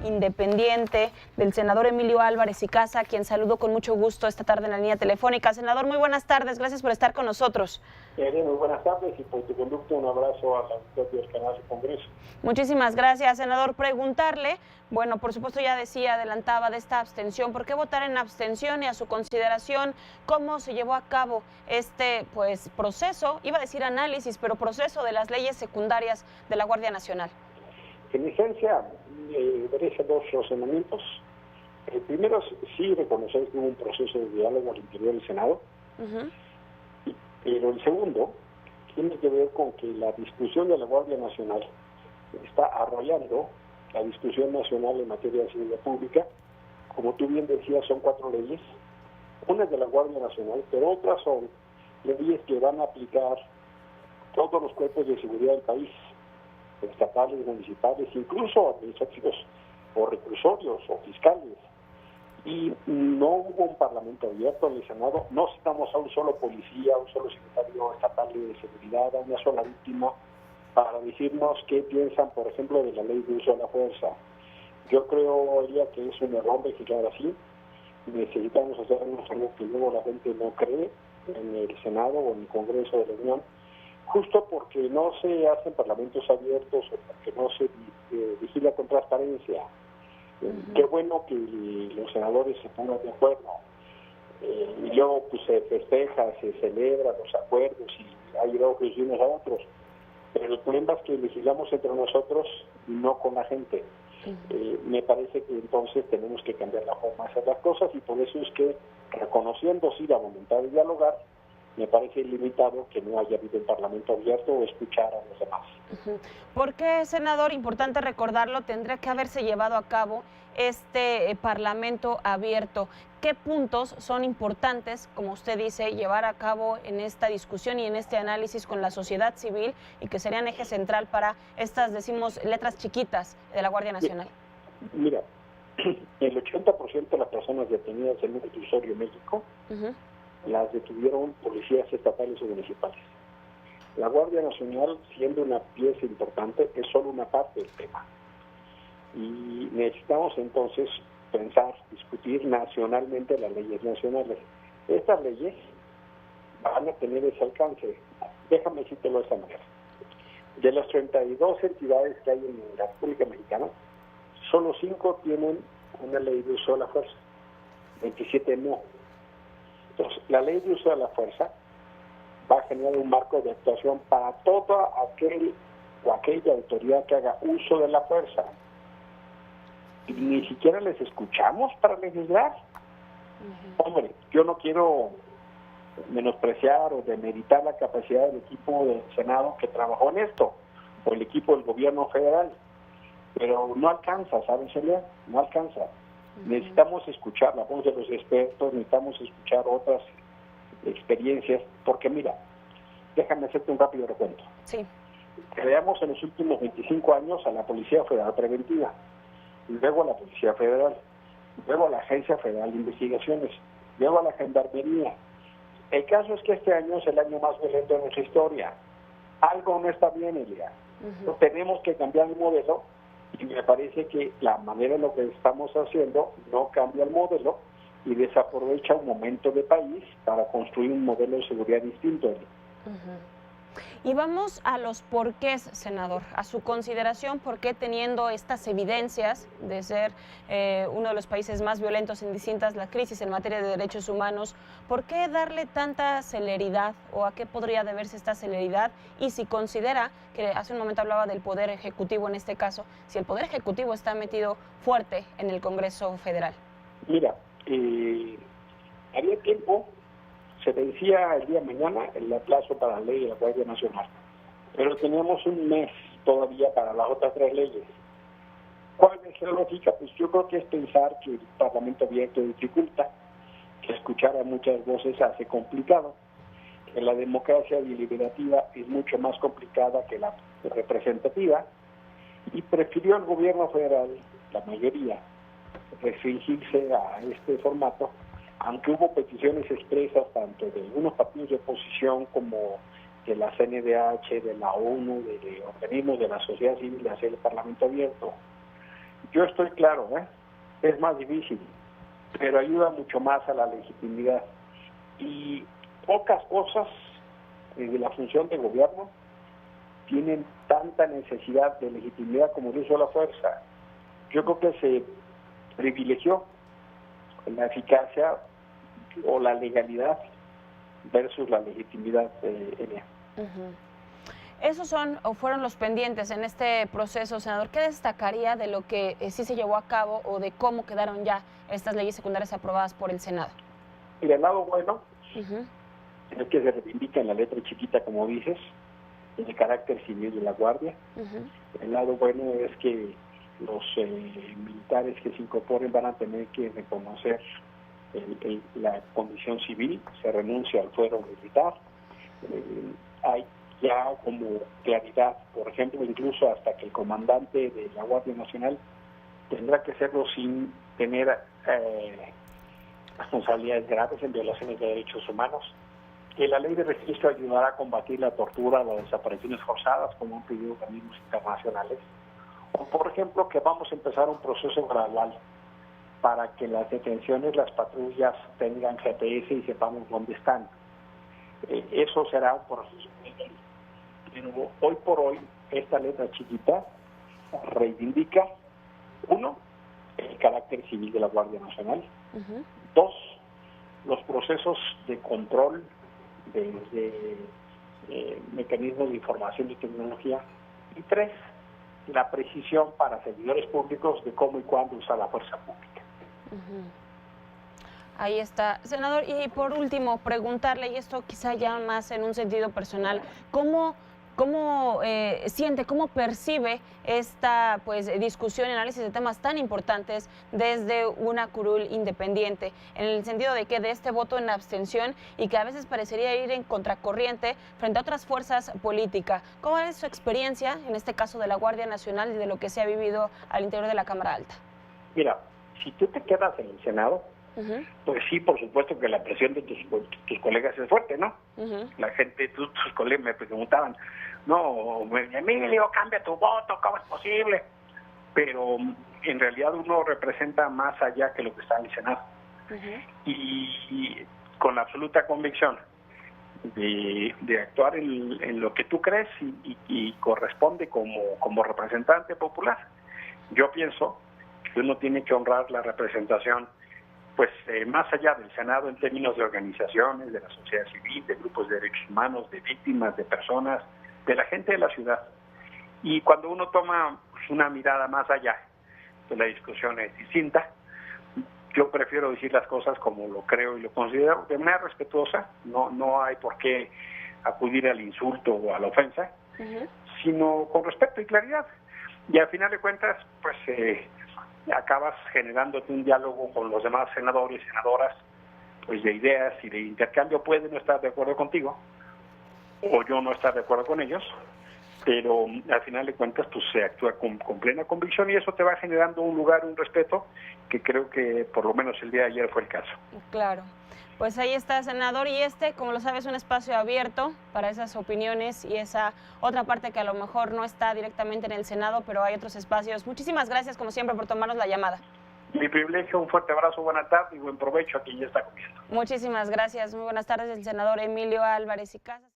independiente del senador Emilio Álvarez y Casa, a quien saludo con mucho gusto esta tarde en la línea telefónica. Senador, muy buenas tardes, gracias por estar con nosotros. Muy buenas tardes y por tu conducto un abrazo a la auditoría del canal del Congreso. Muchísimas gracias, senador. Preguntarle, bueno, por supuesto ya decía, adelantaba de esta abstención, ¿por qué votar en abstención y a su consideración cómo se llevó a cabo este proceso, iba a decir análisis, pero proceso de las leyes secundarias de la Guardia Nacional? En esencia, merece dos razonamientos. El primero, sí reconocer que hubo un proceso de diálogo al interior del Senado, pero el segundo tiene que ver con que la discusión de la Guardia Nacional está arrollando la discusión nacional en materia de seguridad pública. Como tú bien decías, son 4 leyes, una es de la Guardia Nacional, pero otras son leyes que van a aplicar todos los cuerpos de seguridad del país, estatales, municipales, incluso administrativos, o recursorios, o fiscales. Y no hubo un parlamento abierto en el Senado, no citamos a un solo policía, a un solo secretario estatal de seguridad, a una sola víctima, para decirnos qué piensan, por ejemplo, de la ley de uso de la fuerza. Yo creo, Elia, que es un error legislar así. Necesitamos hacernos algo que luego la gente no cree en el Senado o en el Congreso de la Unión, justo porque no se hacen parlamentos abiertos o porque no se vigila con transparencia. Qué bueno que los senadores se pongan de acuerdo. Y luego pues, se festeja, se celebra los acuerdos y hay elogios unos a otros. Pero el problema es que legislamos entre nosotros y no con la gente. Me parece que entonces tenemos que cambiar la forma de hacer las cosas y por eso es que, reconociendo sí la voluntad de dialogar, me parece limitado que no haya habido un parlamento abierto o escuchar a los demás. ¿Por qué, senador, importante recordarlo, tendría que haberse llevado a cabo este parlamento abierto? ¿Qué puntos son importantes, como usted dice, llevar a cabo en esta discusión y en este análisis con la sociedad civil y que serían eje central para estas, decimos, letras chiquitas de la Guardia Nacional? Mira, el 80% de las personas detenidas en un reclusorio en México las detuvieron policías estatales o municipales. La Guardia Nacional, siendo una pieza importante, es solo una parte del tema. Y necesitamos entonces pensar, discutir nacionalmente las leyes nacionales. Estas leyes van a tener ese alcance. Déjame decírtelo de esta manera. De las 32 entidades que hay en la República Mexicana, solo 5 tienen una ley de uso de la fuerza, 27 no. Entonces, la ley de uso de la fuerza va a generar un marco de actuación para toda aquel o aquella autoridad que haga uso de la fuerza. Y ni siquiera les escuchamos para legislar. Hombre, yo no quiero menospreciar o demeritar la capacidad del equipo del Senado que trabajó en esto, o el equipo del gobierno federal, pero no alcanza, ¿sabes, Elia? No alcanza. Necesitamos escuchar la voz de los expertos, necesitamos escuchar otras experiencias, porque mira, déjame hacerte un rápido recuento. Sí. Creamos en los últimos 25 años a la Policía Federal Preventiva, luego a la Policía Federal, luego a la Agencia Federal de Investigaciones, luego a la Gendarmería. El caso es que este año es el año más violento de nuestra historia. Algo no está bien, Elia. Tenemos que cambiar el modelo y me parece que la manera en lo que estamos haciendo no cambia el modelo y desaprovecha un momento de país para construir un modelo de seguridad distinto. Y vamos a los porqués, senador, a su consideración, por qué teniendo estas evidencias de ser uno de los países más violentos en distintas las crisis en materia de derechos humanos, ¿por qué darle tanta celeridad o a qué podría deberse esta celeridad? Y si considera, que hace un momento hablaba del Poder Ejecutivo en este caso, si el Poder Ejecutivo está metido fuerte en el Congreso Federal. Mira, había tiempo. Se vencía el día de mañana el plazo para la ley de la Guardia Nacional, pero teníamos un mes todavía para las otras 3 leyes. ¿Cuál es la lógica? Pues yo creo que es pensar que el Parlamento abierto dificulta, que escuchar a muchas voces hace complicado, que la democracia deliberativa es mucho más complicada que la representativa, y prefirió el gobierno federal, la mayoría, restringirse a este formato, aunque hubo peticiones expresas tanto de algunos partidos de oposición como de la CNDH, de la ONU, de organismos de la sociedad civil de hacer el Parlamento abierto. yo estoy claro, es más difícil, pero ayuda mucho más a la legitimidad. Y pocas cosas de la función de gobierno tienen tanta necesidad de legitimidad como el uso de la fuerza. Yo creo que se privilegió la eficacia o la legalidad versus la legitimidad en ella. Esos son o fueron los pendientes en este proceso, senador. ¿Qué destacaría de lo que sí se llevó a cabo o de cómo quedaron ya estas leyes secundarias aprobadas por el Senado? Y del lado bueno, es que se reivindica en la letra chiquita, como dices, el carácter civil de la Guardia. El lado bueno es que los militares que se incorporen van a tener que reconocer la condición civil, se renuncia al fuero militar. Hay ya como claridad, por ejemplo, incluso hasta que el comandante de la Guardia Nacional tendrá que hacerlo sin tener responsabilidades graves en violaciones de derechos humanos, que la ley de registro ayudará a combatir la tortura, las desapariciones forzadas, como han pedido organismos internacionales, o por ejemplo que vamos a empezar un proceso gradual para que las detenciones, las patrullas tengan GPS y sepamos dónde están. Eso será un proceso. Pero hoy por hoy, esta letra chiquita reivindica, uno, el carácter civil de la Guardia Nacional, dos, los procesos de control de mecanismos de información y tecnología, y tres, la precisión para servidores públicos de cómo y cuándo usar la fuerza pública. Ahí está. Senador, y por último, preguntarle, y esto quizá ya más en un sentido personal, ¿cómo siente, cómo percibe esta discusión y análisis de temas tan importantes desde una curul independiente, en el sentido de que de este voto en abstención y que a veces parecería ir en contracorriente frente a otras fuerzas políticas? ¿Cómo es su experiencia, en este caso de la Guardia Nacional y de lo que se ha vivido al interior de la Cámara Alta? Mira, si tú te quedas en el Senado, pues sí, por supuesto que la presión de tus colegas es fuerte, ¿no? La gente, tus colegas me preguntaban, no, Emilio, cambia tu voto, ¿cómo es posible? Pero en realidad uno representa más allá que lo que está en el Senado. Y con la absoluta convicción de actuar en lo que tú crees y corresponde como representante popular. Yo pienso que uno tiene que honrar la representación más allá del Senado en términos de organizaciones, de la sociedad civil, de grupos de derechos humanos, de víctimas, de personas, de la gente de la ciudad. Y cuando uno toma una mirada más allá, pues la discusión es distinta. Yo prefiero decir las cosas como lo creo y lo considero, de manera respetuosa. No hay por qué acudir al insulto o a la ofensa, sino con respeto y claridad. Y al final de cuentas, acabas generándote un diálogo con los demás senadores y senadoras, de ideas y de intercambio. Puede no estar de acuerdo contigo, o yo no estar de acuerdo con ellos, pero al final de cuentas se actúa con plena convicción y eso te va generando un lugar, un respeto, que creo que por lo menos el día de ayer fue el caso. Claro. Pues ahí está, senador, y como lo sabes, es un espacio abierto para esas opiniones y esa otra parte que a lo mejor no está directamente en el Senado, pero hay otros espacios. Muchísimas gracias, como siempre, por tomarnos la llamada. Mi privilegio, un fuerte abrazo, buena tarde y buen provecho a quien ya está comiendo. Muchísimas gracias, muy buenas tardes, el senador Emilio Álvarez y Casas.